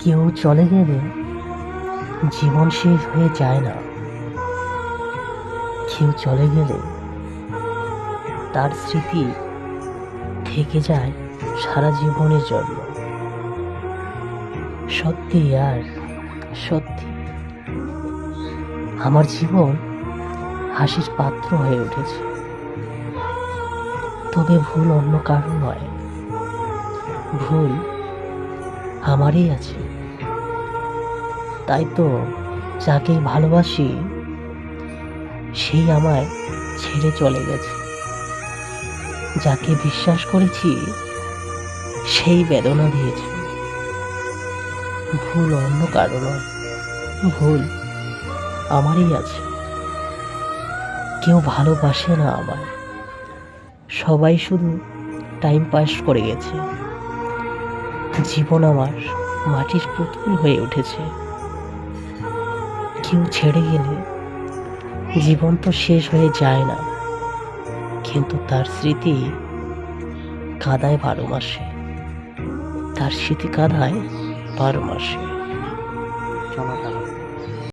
কেউ চলে গেলে জীবন শেষ হয়ে যায় না। কেউ চলে গেলে তার স্মৃতি থেকে যায় সারা জীবনের জন্য। সত্যি আর সত্যি আমার জীবন হাসির পাত্র হয়ে উঠেছে, তবে ভুল অন্য কারণ নয়, ভুল আমারই আছে। তাই তো যাকে ভালোবাসি সেই আমায় ছেড়ে চলে গেছে, যাকে বিশ্বাস করেছি সেই বেদনা দিয়েছে। ভুল অন্য কারো নয়, ভুল আমারই আছে। কেউ ভালোবাসে না আমায়, সবাই শুধু টাইম পাস করে গেছে। জীবন আমার মাটির পুতুল হয়ে উঠেছে। কেউ ছেড়ে গেলে জীবন তো শেষ হয়ে যায় না, কিন্তু তার স্মৃতি কাঁদায় 12 মাসে। তার স্মৃতি কাঁদায় 12 মাসে। চমৎকার।